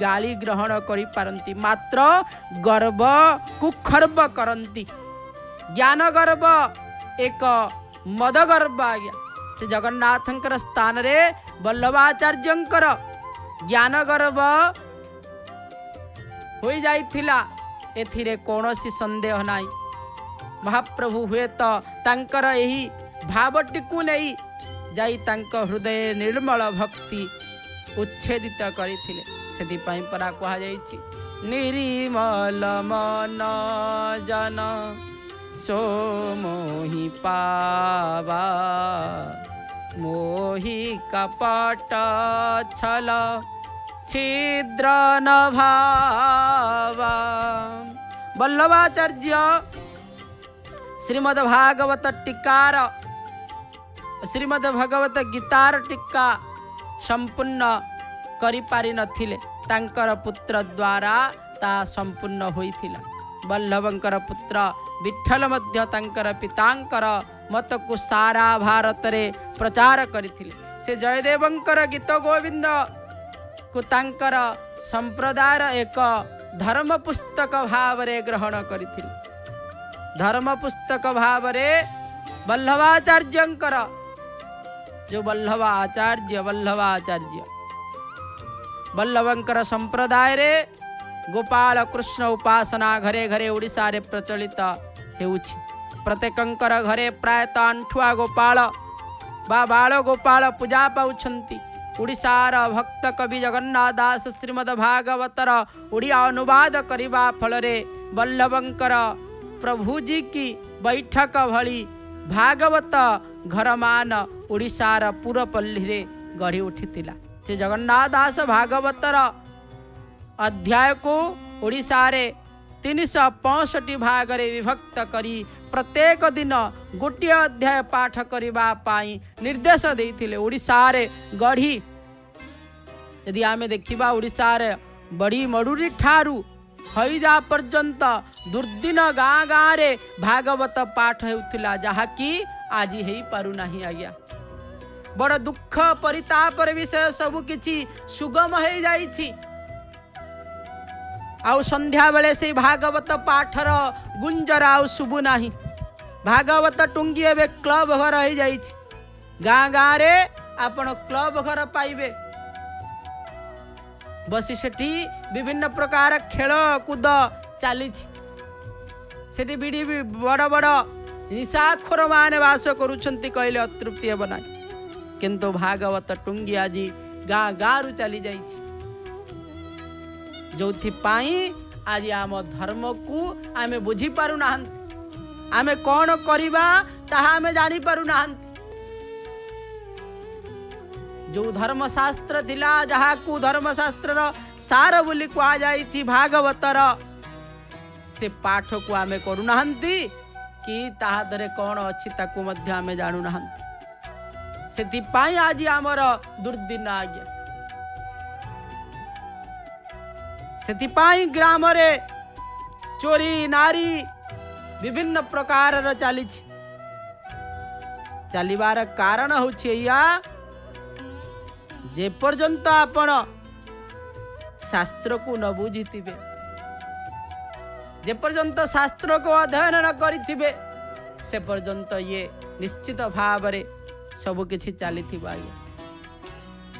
गाली ग्रहण करि पारंती, मात्र गर्व कुखर्व करंती। ज्ञान गर्व एक मद गर्व आज्ञा। से जगन्नाथंकर स्थान रे वल्लभाचार्यंकर ज्ञान गर्व हो जाइथिला, एथिरे कौनसी संदेह नाही। महाप्रभु हुए तो तांकर एही भावटिकु नहीं जाई तांक हृदय निर्मल भक्ति उच्छेदित करिथिले। सेति पई परा कहा जाइछि, निर्मल मन जन सो मोहि पावा, मोहि कपट छल छिद्र न भावा। वल्लभाचार्य श्रीमद् भागवत टीकार श्रीमद् भगवत गीतार टीका संपूर्ण करि पारि नथिले, तांकर पुत्र द्वारा ता संपूर्ण होइथिला। वल्लभंकर पुत्र विठ्ठल मध्य तांकर पितांकर मत को सारा भारत रे प्रचार करिथिले। से जयदेवंकर गीत गोविंद को तांकर संप्रदायर एक धर्म पुस्तक भाव रे ग्रहण करिथिले। धर्म पुस्तक भाव रे वल्लभाचार्यंकर जो वल्लभाचार्य वल्लभंकर संप्रदाय रे गोपाल कृष्ण उपासना घरे घरे ओडिशा रे प्रचलित हेउछि। प्रत्येकंकर घरे प्रायतः अंठुआ गोपाल बा बाल गोपाल पूजा पाउछंती। ओडिशार भक्त कवि जगन्नाथ दास श्रीमद भागवतर ओडिया अनुवाद करिबा फलरे वल्लभंकर प्रभुजी की बैठक भली भागवत घरमान ओडिशार पुरपल्ली रे गढ़ी उठितिला। से जगन्नाथ दास भागवतर अध्याय को ओडिशा रे 365 भाग रे विभक्त करी प्रत्येक दिन गोटे अध्याय पाठ करिबा पाई निर्देश देइथिले। ओडिशा रे गढ़ी यदि आमे देखिबा ओडिशा रे बड़ी मडुरी ठारू हईजा पर्यंत दुर्दिन गाँ गाँ रे भागवत पाठ हेउथिला, जहा कि आज हेई पारु नाही। आज्ञा बड़ दुख परिताप रे विषय सब किछि सुगम हो जाइछि। आउ संध्या बेले से भागवत पाठर गुंजर आउ शुभु नाही। भागवत टुंगी एबे क्लब घर हो जाइछि। गाँ गाँ रे आपण क्लब घर पाइबे। बसी सेठी विभिन्न प्रकार खेल कूद चली। सेठी बिड़ी बड़ बड़ निशाखोर माने वास करुछंती कहले अतृप्ति हेब ना। किंतु भागवत टुंगी आज गाँ गाँ रु चली जाइछि। जोथि पाई आज आम धर्म को आमे बुझी पारु नाहंती। आमे कौन करिबा ताहा आमे जानी पारु नाहंती। जो धर्मशास्त्र थिला जहा को धर्मशास्त्र सार बोली कहा जाइछि भागवतर से पाठ को आमे करू नाहंती कि ताहा दरे कौन अछि ताकू मध्य आमे जानु नाहंती। सेति पाई आज आमर दुर्दिन आज्ञा। सेति पाई ग्राम रे चोरी नारी विभिन्न प्रकार चली। चलिबार कारण होछि या जे पर्यंत आपण शास्त्र को न बुझिथिबे, जे पर्यंत शास्त्र को अध्ययन न करिथिबे से पर्यंत ये निश्चित भाव रे सब किछि चलिथिबा।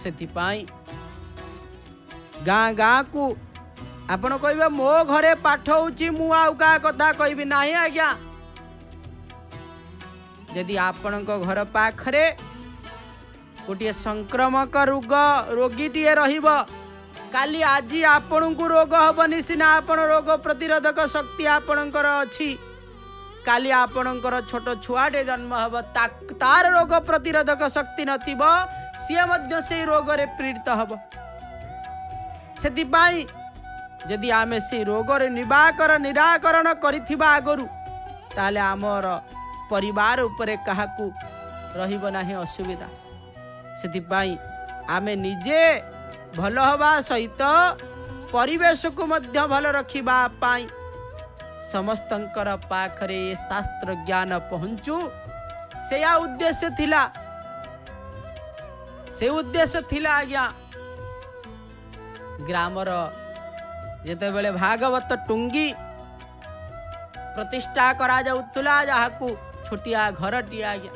सेति पाई गाँ गाँ को आपण कहबे मो घरे पाठ होछि मु आउ का कथा कहबी नाही। आज्ञा यदि आपणक घर पाखरे गोटे संक्रमक रोगी टीए रहिब, काली आज आपण को रोग हबनी सिना आपण रोग प्रतिरोधक शक्ति आपणकर अछि। काली आपणकर छोट छुआटे जन्म हब तार रोग प्रतिरोधक शक्ति नथिब, सिए मध्य से रोग रे पीड़ित हब। सेति पाई यदि आमे से रोग रे निराकरण करिथिबा आगरु ताले आमर परिवार उपरे काहाकू रहिब नाही असुविधा। सेति पाई आमे निजे भल हवा सहित परिवेश को मध्य भल रखिबा पाई समस्तंकर पाखरे शास्त्र ज्ञान पहुंचू से या उद्देश्य थिला। से उद्देश्य थिला आज्ञा। ग्रामर जेते बेले भागवत टुंगी प्रतिष्ठा करा जाउतला जहाकू छोटिया घरटी आज्ञा।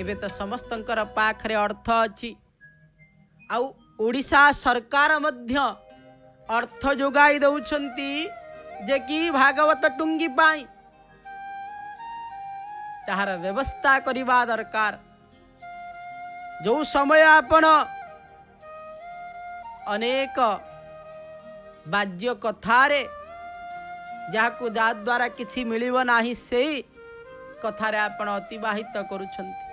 एबे तो समस्तंकर पाखरे अर्थ अछि। आउ ओडिशा सरकार मध्य अर्थ जोगाई दउछंती जे कि भागवत टुंगी पाई ताहार व्यवस्था करिबा दरकार। जो समय आपण अनेक बाज्य कथारे जाकू जा द्वारा किछि मिलिबो नाही से कथारे आपण अतिबाहित करूछंती।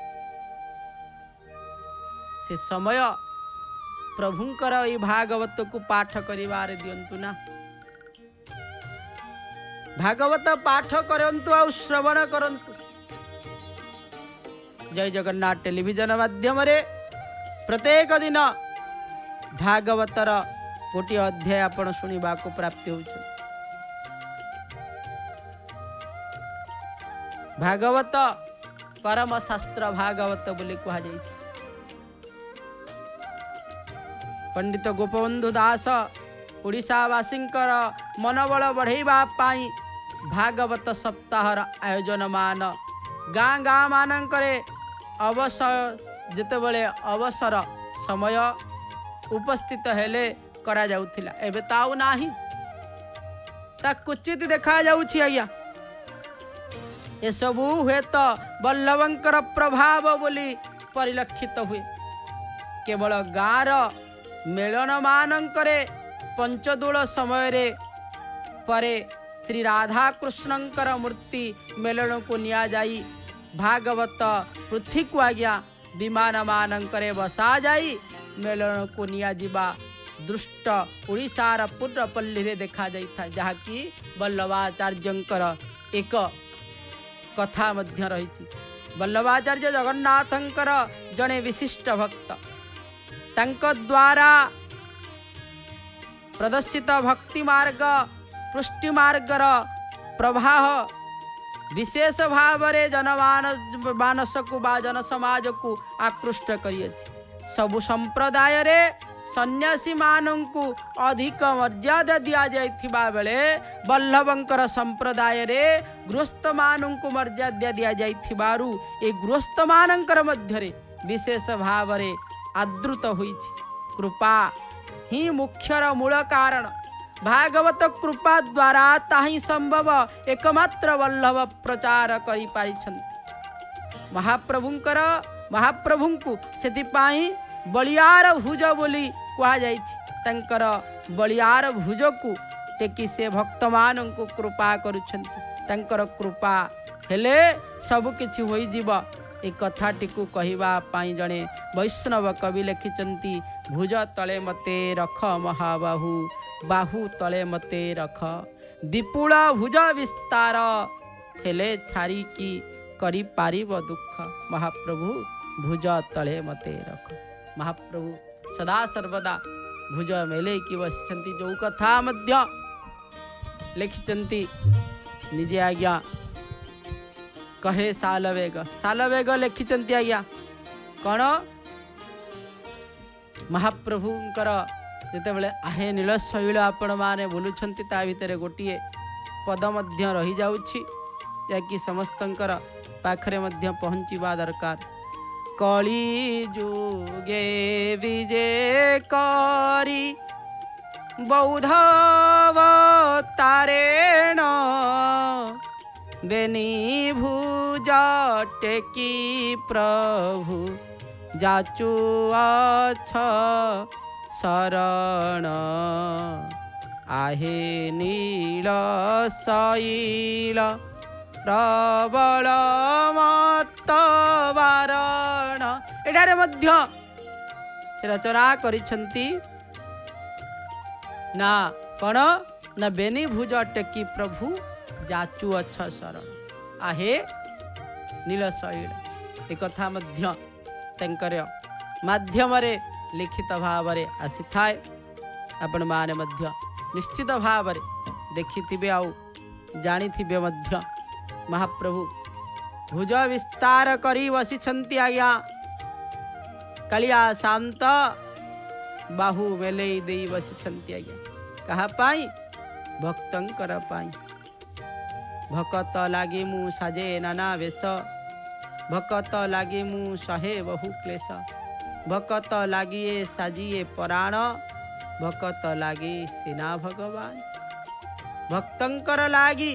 से समय प्रभुंकर ई भागवत को पाठ करिवारे दियंतु ना। भागवत पाठ करंतु आ श्रवण करंतु। जय जगन्नाथ टेलीविजन माध्यम रे प्रत्येक दिन भागवतर गोटे अध्याय आपण सुनिबा को प्राप्ति होउछ। भागवत परम शास्त्र भागवत बोली कहा जाइछि। पंडित गोपबंधु दास ओडिशावासींकर मनोबल बढ़ाइबा पाई भागवत सप्ताहर आयोजन मान गाँ गाँ मानकरे अवसर जेतेबेले अवसर समय उपस्थित हेले करा जाउथिला एबे ताऊ नाही ता कुचित देखा जाउछि आज्ञा ए सबू हुए तो बल्लभंकर प्रभाव बोली परिलक्षित हुए केवल गाँर मेलन मानकरे पंचदोल समय रे परे श्री राधा कृष्णंकर मूर्ति मेलन को निया जाई भागवत पृथ्वी को आज्ञा विमान मानकरे बसा जाई मेलन को निया जिबा दृष्ट ओडिशार पुरपल्ली रे देखा जाई था जहाँकि वल्लभाचार्यंकर एक कथा मध्य रही। वल्लभाचार्य जगन्नाथंकर जड़े विशिष्ट भक्त तंक द्वारा प्रदर्शित भक्ति मार्ग पुष्टि मार्गर प्रवाह विशेष भाव रे जनमानस को बा जन समाज को आकृष्ट करियछि। सबु संप्रदाय रे सन्यासी मानंकु अधिक मर्यादा दिया जाइथिबा बेले वल्लभंकर संप्रदाय रे गृहस्थ मानंकु मर्यादा दिया जाइथिबारु ए गृहस्थ मानंकर मध्य रे विशेष भाव रे आदृत होइछि। कृपा ही मुख्यर मूल कारण भागवत कृपा द्वारा ताही संभव एकमात्र वल्लभ प्रचार करि पारिछन्ति। महाप्रभुंकु सेतिपाई बलियार भुज बोली कहा जाइछि। तंकर बलियार भुज को टेकी से भक्त मानंकु कृपा करुछन्ति। तंकर कृपा हेले सब किछि होई जीव ए कथाटी को कहवा पाई जड़े वैष्णव कवि लिखिचंती भुज तले मते रख महाबाहु बाहु तले मते रख विपुल भुज विस्तार हेले छारी की करी पारिब दुख महाप्रभु भुज तले मते रख। महाप्रभु सदा सर्वदा भुज मेले की बसिचंती जो कथा मध्य लिखिचंती निजे आज्ञा कहे सालवेग लिखिचंती आज्ञा कौन महाप्रभुंकर जेतेबेले आहे नीलशैल आपण माने बोलुछंती ता भितरे गोटिए पद मध्य रही जाउछि जाकि समस्तंकर पाखरे मध्य पहुँचीबा दरकार। कली जुगे विजय करी बौद्धव तारेण बेनी भुज टेकी प्रभु जाचु अछ शरण आहे नील शैल प्रबल मत बारण एठारे मध्य रचना करिछंती ना कौन ना बेनी भुज टेकी प्रभु जाचु अछ शरण आहे नीलशैल एक कथा मध्य तंकर माध्यम रे लिखित भाव रे आसी थाए। आपण माने मध्य निश्चित भाव रे देखिथिबे आउ जानिथिबे मध्य महाप्रभु भुज विस्तार करी बसिछंती आज्ञा कालिया शांत बाहु मेले देई बसिछंती आज्ञा कहा पाई भक्तंकर पाई भकत लागे मु साजे नाना वेश भकत लागे मु सहे बहु क्लेश भकत लागिए साजिए पराण भकत लागे सेना भगवान भक्तंकर लागी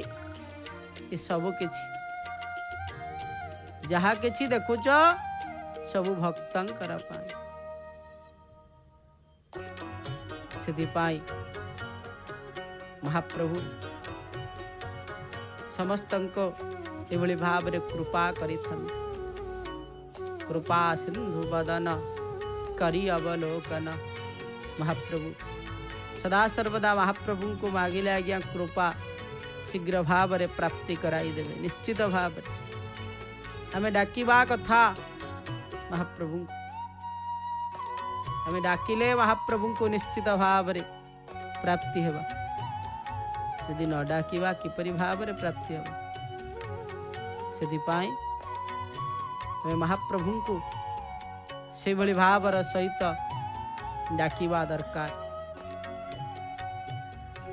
ये सब किछि जहा किछि देखुच सब भक्तंकर पाई सेदिपाई महाप्रभु समस्तंको एभली भाव रे कृपा करिथन कृपा सिंधु बदन करी अवलोकन महाप्रभु सदा सर्वदा महाप्रभु को मागिले आज्ञा कृपा शीघ्र भाव रे प्राप्ति कराई देवे निश्चित भाव रे हमें डाकिबा कथा महाप्रभु हमें डाकिले महाप्रभु को निश्चित भाव रे प्राप्ति हेबा यदि न डाकिबा किपरि भाव रे प्राप्ति हेबा सेदिपाई हमें महाप्रभु को से भली भावर सहित डाकिबा दरकार।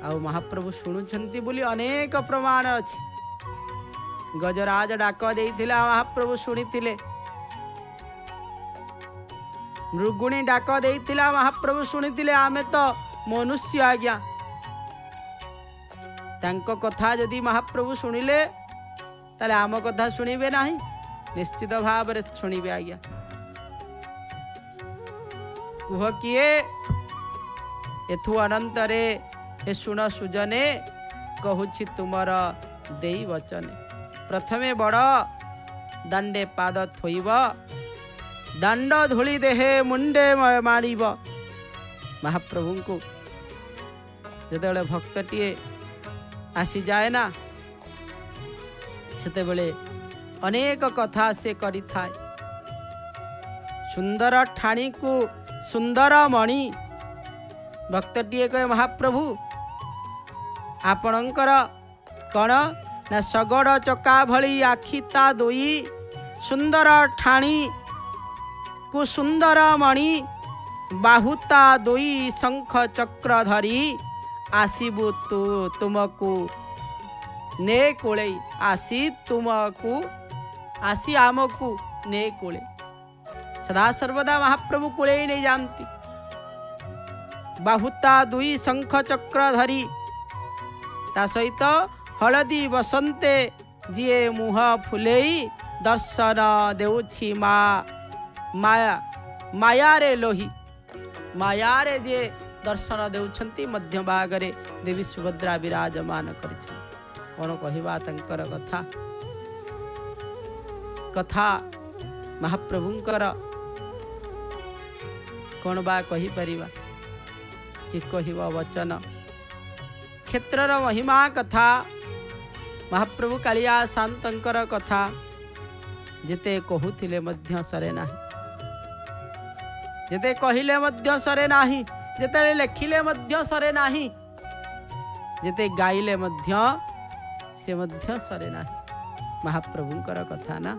आउ महाप्रभु शुणुछंती बोली अनेक प्रमाण अछि। गजराज डाक देइथिला महाप्रभु शुणिथिले, मृगुणी डाक देइथिला महाप्रभु शुणिथिले। आमे तो मनुष्य आज्ञा, तांको कथा जदि महाप्रभु शुणिले ताले आम कथा शुणिबे नाही, निश्चित भाव रे शुणिबे आज्ञा। कुह किए एथु अनंतरे हे शुण सुजने, कहूछि तुमर देई वचने। प्रथमे बड़ दांडे पाद थोइब, दांड धूली देहे मुंडे माड़ीब। महाप्रभु को जेतेबेले भक्तटीए आसी जाए ना, सेतेबेले अनेक कथा से करि थाए। सुंदर ठाणी को सुंदर मणि, भक्तटीए कहे महाप्रभु आपणकर कण ना सगड़ चका भली आखि ता दोई, सुंदर ठाणी को सुंदर मणि, बाहुता दोई शंख चक्र धरी, आसीबु तू तुमको ने कोले। आसी तुमको, आसी आमको ने कोले। सदा सर्वदा महाप्रभु कोले ही नहीं जानती। बाहुता दुई शंख चक्र धरी, ता सहित हलदी बसंते जिए मुह फुलेई, दर्शन देउछि माया माया रे लोही। माया रे जे दर्शन देउछंती, मध्य भागरे देवी सुभद्रा विराजमान करिछ। कौन कहवा तंकर कथा, कथा महाप्रभुंकर कौन बा कहि परिबा कि कहिबा वचन। क्षेत्रर महिमा कथा, महाप्रभु कालिया शांतंकर कथा जेते कहुथिले मध्य सरे नाही, जेते कहिले मध्य सरे नाही, जेते लेखिले मध्य सरे नाही, जेते गाइले मध्य से मध्य सरे नाही। महाप्रभुंकर कथा ना,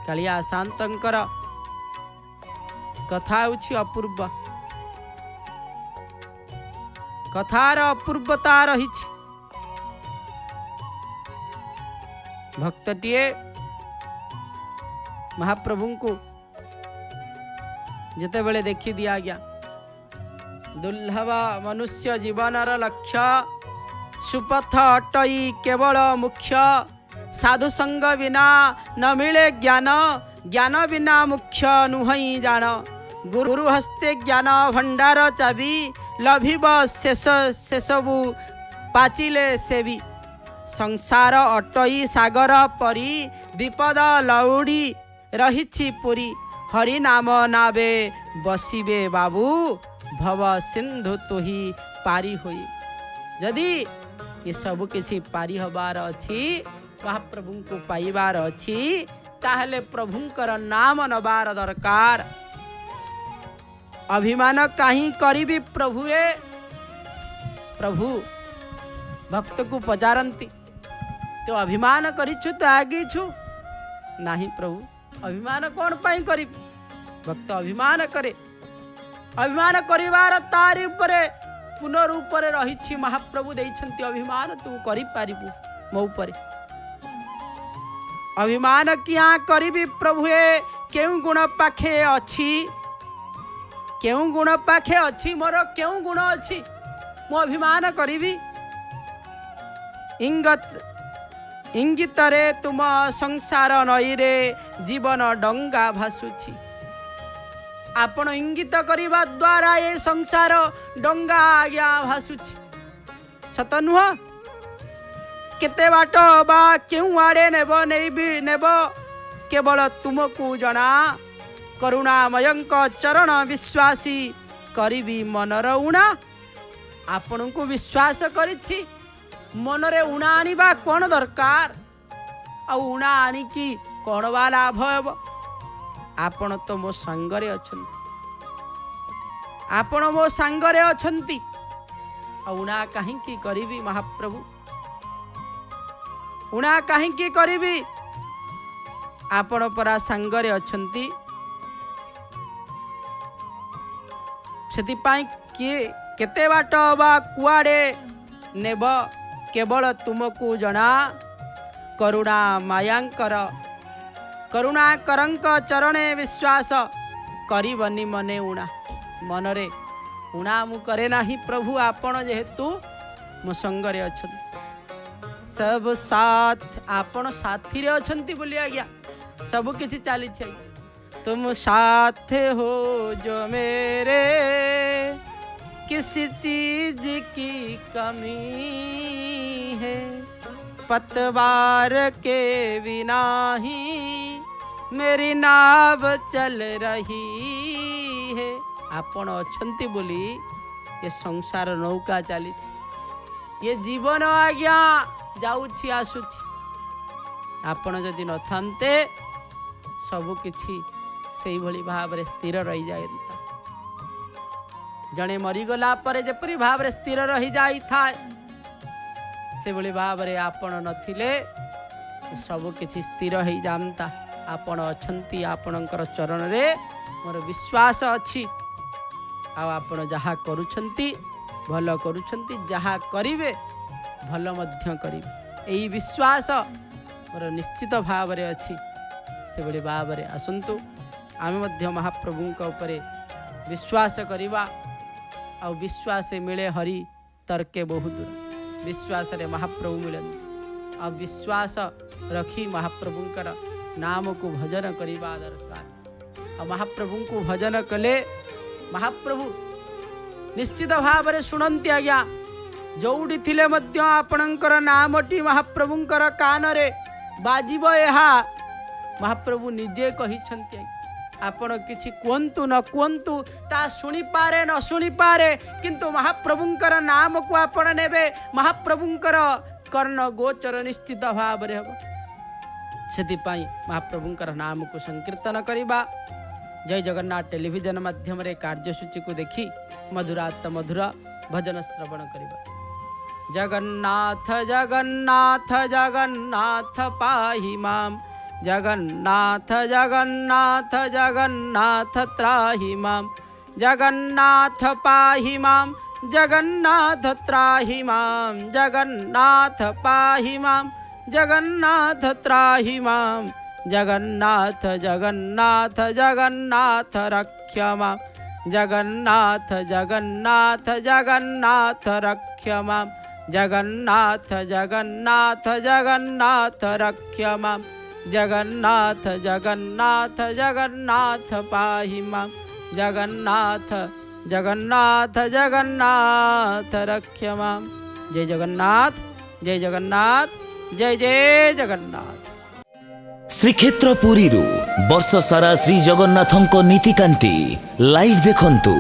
कालिया शांतंकर कथा होछि अपूर्व। कथार अपूर्वता रहिछि। भक्तटीए महाप्रभु को जेतेबेले देखि दिया गया, दुर्लभ मनुष्य जीवनर लक्ष्य, सुपथ अटई केवल मुख्य। साधु संग बिना न मिले ज्ञान, ज्ञान बिना मुख्य नुहई जान। गुरु हस्ते ज्ञान भंडार चाबी, लभिब शेष सेसबु पाचिले सेवी। संसार अटई सागर परी, विपद लौड़ी रहिछि पुरी। हरि नाम नावे बसिबे बाबू, भव सिंधु तुही पारी होई। जदि ये सब किछि पारी हबार अछि, महाप्रभु को पाइबार अछि, ताहले प्रभुंकर नाम नबार दरकार। अभिमान कहीं करिबी प्रभुए। प्रभु भक्त को पचारती, तो अभिमान करिछु तो आगे छु नाही प्रभु। अभिमान कौन पाई करी? भक्त अभिमान करे। अभिमान करिवार तारि उपरे पुनरुपरे रहिछि। महाप्रभु देइछन्ति अभिमान तू करि पारिबु मो उपरे। अभिमान किया करिबी प्रभुए? केउ गुण पाखे अछि? केउ गुण पाखे अछि? मोर केउ गुण अछि मो अभिमान करिबी? इंगितरे तुम संसार नईरे जीवन डंगा भासुछि। आपण इंगित करिबा द्वारा ये संसार डंगा आज्ञा भासुछि। सत नुह? केते बाट बा केउ आड़े नेब नेबी नेब केवल तुमको जना। करुणामयंक चरण विश्वासी करिबी मनर उणा। आपण को विश्वास करिछि, मनरे उणा आनिबा कौन दरकार? आ उणा आनिकी कौन बा लाभ हेब? आपण तो मो संगरे अछंती, आपण मो संगरे अछंती। आ उणा काहींकी करिबी महाप्रभु? उणा काहींकी करिबी? आपण परा संगरे अछंती। सेति पाई किए केते बाट बा कुआड़े नेब केवल तुमको जना करुणा मायांकर करुणाकरंक चरणे विश्वास करिबनी मने उणा मनरे उणा मु करे नाही प्रभु आपण जेहेतु मो संगरे अछन सब साथ आपण साथी रे अछंती बोली आज्ञा सब किछि चाली छै तुम साथ हो जो मेरे किसी चीज की कमी है पतवार के बिना ही मेरी नाव चल रही है आपण अछंती बोली ये संसार नौका चली ये जीवन आज्ञा जाउछि आसुछि आपण जदि न थांते सब किछि सेही भली भाव रे स्थिर रही जायंता जणे मरीगला पर जेपरी भाव रे स्थिर रही जाई थाए से भली भाव रे आपण नथिले सब किछि स्थिर ही जानता आपण अछंती आपणकर चरण रे मोर विश्वास अछि आ आपण जहा करूछंती भल करूछंती जहा करिवे भल मध्य करिवे एई विश्वास मोर निश्चित भाव रे अछि से भली भाव रे आसंतु आमे मध्य महाप्रभुंक उपरे विश्वास करिवा आ विश्वास मिले हरि तर्के बहुत दूर विश्वास रे महाप्रभु मिलन आ विश्वास रखी महाप्रभुंकर नाम को भजन करिबा दरकार आ महाप्रभु को भजन कले महाप्रभु निश्चित भाव रे सुनंती आज्ञा जोड़ी थिले मध्य आपणकर नामटी महाप्रभुंकर कान रे बाजिबो एहा महाप्रभु निजे कहि छंती आपण किछि कुंतु न कुंतु ता सुनी पारे न सुनी पारे किंतु महाप्रभुंकर नाम को आपण नेबे महाप्रभुंकर कर्ण गोचर निश्चित भाव रे हबो सेति पई महाप्रभुंकर नाम को संकीर्तन करिबा जय जगन्नाथ टेलीविजन माध्यम रे कार्यसूची को देखी मधुरात मधुर भजन श्रवण करिबा जगन्नाथ जगन्नाथ जगन्नाथ पाहि माम जगन्नाथ जगन्नाथ जगन्नाथ त्राहि माम जगन्नाथ पाहि माम जगन्नाथ त्राहि माम जगन्नाथ पाहि माम जगन्नाथ त्राहि माम जगन्नाथ जगन्नाथ जगन्नाथ रक्ष माम जगन्नाथ जगन्नाथ जगन्नाथ रक्ष माम जगन्नाथ जगन्नाथ जगन्नाथ रक्ष माम जगन्नाथ जगन्नाथ जगन्नाथ पाहि माम जगन्नाथ जगन्नाथ जगन्नाथ रक्ष माम जय जगन्नाथ जय जगन्नाथ जय जय जगन्नाथ। श्रीक्षेत्र पुरी वर्ष सारा श्री जगन्नाथंको नीतिकांति लाइव देखंतु।